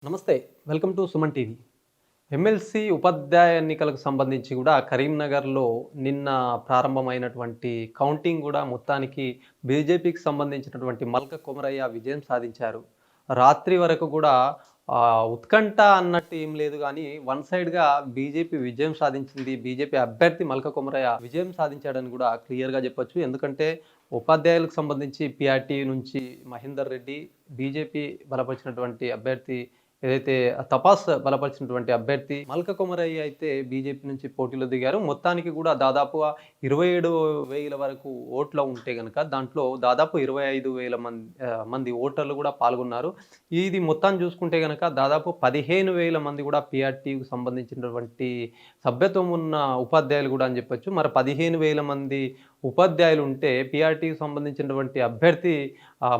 నమస్తే. Welcome to Suman TV. MLC ఉపాధ్యాయ ఎన్నికలకు సంబంధించి కూడా కరీంనగర్‌లో నిన్న ప్రారంభమైనటువంటి కౌంటింగ్ కూడా మొత్తానికి బీజేపీకి సంబంధించినటువంటి మల్క కొమరయ్య విజయం సాధించారు. రాత్రి వరకు కూడా ఉత్కంఠ అన్నట్టు ఏం లేదు గానీ, వన్ సైడ్‌గా బీజేపీ విజయం సాధించింది. బీజేపీ అభ్యర్థి మల్క కొమరయ్య విజయం సాధించాడని కూడా క్లియర్‌గా చెప్పొచ్చు. ఎందుకంటే ఉపాధ్యాయులకు సంబంధించి పీఆర్టీ నుంచి మహేందర్ రెడ్డి, బీజేపీ బలపరిచినటువంటి అభ్యర్థి ఏదైతే తపాస్ బలపరిచినటువంటి అభ్యర్థి మల్క కొమరయ్య అయితే బీజేపీ నుంచి పోటీలో దిగారు. మొత్తానికి కూడా దాదాపుగా 27,000 వరకు ఓట్లు ఉంటే గనక దాంట్లో దాదాపు 25,000 మంది ఓటర్లు కూడా పాల్గొన్నారు. ఇది మొత్తాన్ని చూసుకుంటే గనక దాదాపు 15,000 మంది కూడా పీఆర్టీకి సంబంధించినటువంటి సభ్యత్వం ఉన్న ఉపాధ్యాయులు కూడా అని చెప్పొచ్చు. మరి 15,000 మంది ఉపాధ్యాయులు ఉంటే పీఆర్టీకి సంబంధించినటువంటి అభ్యర్థి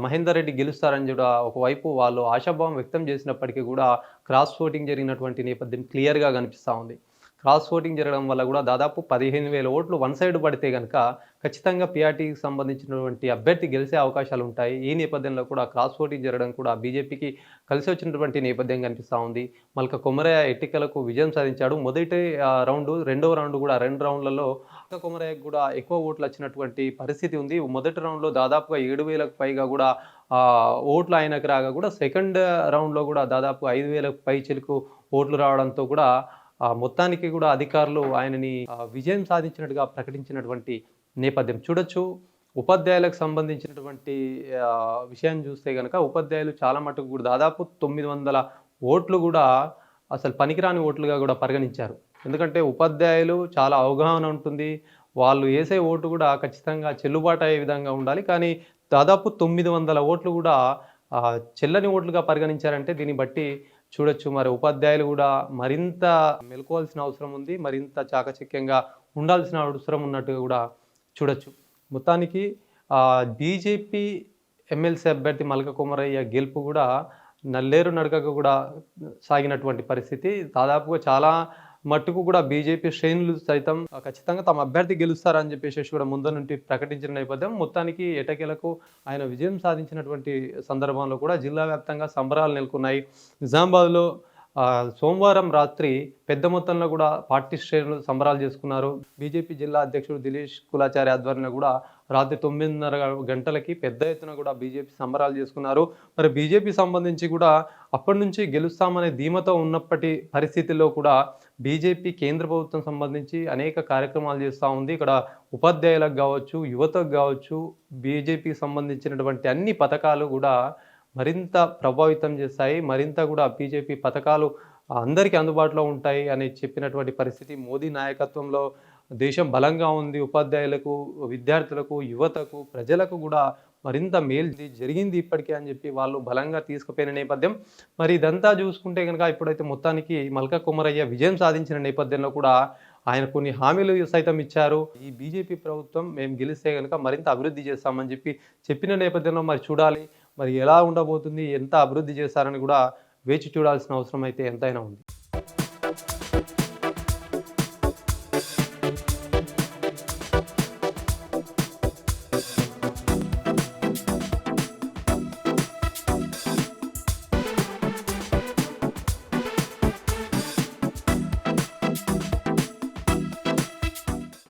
మహేందర్ రెడ్డి గెలుస్తారని కూడా ఒకవైపు వాళ్ళు ఆశాభావం వ్యక్తం చేసినప్పటికీ కూడా క్రాస్ ఓటింగ్ జరిగినటువంటి నేపథ్యం క్లియర్‌గా కనిపిస్తా ఉంది. క్రాస్ ఓటింగ్ జరగడం వల్ల కూడా దాదాపు 15,000 ఓట్లు వన్ సైడ్ పడితే గనక ఖచ్చితంగా పీఆర్టీకి సంబంధించినటువంటి అభ్యర్థి గెలిచే అవకాశాలు ఉంటాయి. ఈ నేపథ్యంలో కూడా క్రాస్ ఓటింగ్ జరగడం కూడా బీజేపీకి కలిసి వచ్చినటువంటి నేపథ్యం కనిపిస్తా ఉంది. మల్క కొమరయ్య ఎన్నికలకు విజయం సాధించాడు. మొదటి రౌండు, రెండవ రౌండ్ కూడా 2 రౌండ్లలో మల్క కొమరయ్యకు కూడా ఎక్కువ ఓట్లు వచ్చినటువంటి పరిస్థితి ఉంది. మొదటి రౌండ్‌లో దాదాపుగా 7,000కు పైగా కూడా ఓట్లు ఆయనకు రాగా కూడా సెకండ్ రౌండ్‌లో కూడా దాదాపు 5,000కు పైచిలుకు ఓట్లు రావడంతో కూడా మొత్తానికి కూడా అధికారులు ఆయనని విజయం సాధించినట్టుగా ప్రకటించినటువంటి నేపథ్యం చూడొచ్చు. ఉపాధ్యాయులకు సంబంధించినటువంటి విషయాన్ని చూస్తే గనక ఉపాధ్యాయులు చాలా మటుకు కూడా దాదాపు 900 ఓట్లు కూడా అసలు పనికిరాని ఓట్లుగా కూడా పరిగణించారు. ఎందుకంటే ఉపాధ్యాయులు చాలా అవగాహన ఉంటుంది. వాళ్ళు ఏసే ఓటు కూడా ఖచ్చితంగా చెల్లుబాటు అయ్యే విధంగా ఉండాలి. కానీ దాదాపు 900 ఓట్లు కూడా చెల్లని ఓట్లుగా పరిగణించారంటే దీన్ని బట్టి చూడొచ్చు. మరి ఉపాధ్యాయులు కూడా మరింత మెలుకోవాల్సిన అవసరం ఉంది. మరింత చాకచక్యంగా ఉండాల్సిన అవసరం ఉన్నట్టుగా కూడా చూడొచ్చు. మొత్తానికి బీజేపీ ఎమ్మెల్సీ అభ్యర్థి మల్క కొమరయ్య గెలుపు కూడా నల్లేరు నడకగా కూడా సాగినటువంటి పరిస్థితి. దాదాపుగా చాలా మట్టుకు కూడా బీజేపీ శ్రేణులు సైతం ఖచ్చితంగా తమ అభ్యర్థి గెలుస్తారని చెప్పేసి కూడా ముందు నుండి ప్రకటించిన నేపథ్యం మొత్తానికి ఎటకేలకు ఆయన విజయం సాధించినటువంటి సందర్భంలో కూడా జిల్లా వ్యాప్తంగా సంబరాలు నెలకొన్నాయి. నిజామాబాద్లో సోమవారం రాత్రి పెద్ద మొత్తంలో కూడా పార్టీ శ్రేణులు సంబరాలు చేసుకున్నారు. బీజేపీ జిల్లా అధ్యక్షుడు దిలీష్ కులాచారి ఆధ్వర్యంలో కూడా రాత్రి 9:30 గంటలకి పెద్ద ఎత్తున కూడా బీజేపీ సంబరాలు చేసుకున్నారు. మరి బీజేపీ సంబంధించి కూడా అప్పటి నుంచి గెలుస్తామనే ధీమతో ఉన్నప్పటి పరిస్థితుల్లో కూడా బీజేపీ కేంద్ర ప్రభుత్వం సంబంధించి అనేక కార్యక్రమాలు చేస్తూ ఉంది. ఇక్కడ ఉపాధ్యాయులకు కావచ్చు, యువతకు కావచ్చు, బీజేపీకి సంబంధించినటువంటి అన్ని పథకాలు కూడా మరింత ప్రభావితం చేస్తాయి. మరింత కూడా బీజేపీ పథకాలు అందరికీ అందుబాటులో ఉంటాయి అని చెప్పినటువంటి పరిస్థితి. మోదీ నాయకత్వంలో దేశం బలంగా ఉంది. ఉపాధ్యాయులకు, విద్యార్థులకు, యువతకు, ప్రజలకు కూడా మరింత మేలు జరిగింది ఇప్పటికే అని చెప్పి వాళ్ళు బలంగా తీసుకుపోయిన నేపథ్యం. మరి ఇదంతా చూసుకుంటే కనుక ఇప్పుడైతే మొత్తానికి మల్క కొమరయ్య విజయం సాధించిన నేపథ్యంలో కూడా ఆయన కొన్ని హామీలు సైతం ఇచ్చారు. ఈ బీజేపీ ప్రభుత్వం మేము గెలిస్తే కనుక మరింత అభివృద్ధి చేస్తామని చెప్పిన నేపథ్యంలో మరి చూడాలి. మరి ఎలా ఉండబోతుంది, ఎంత అభివృద్ధి చేస్తారని కూడా వేచి చూడాల్సిన అవసరం అయితే ఎంతైనా ఉంది.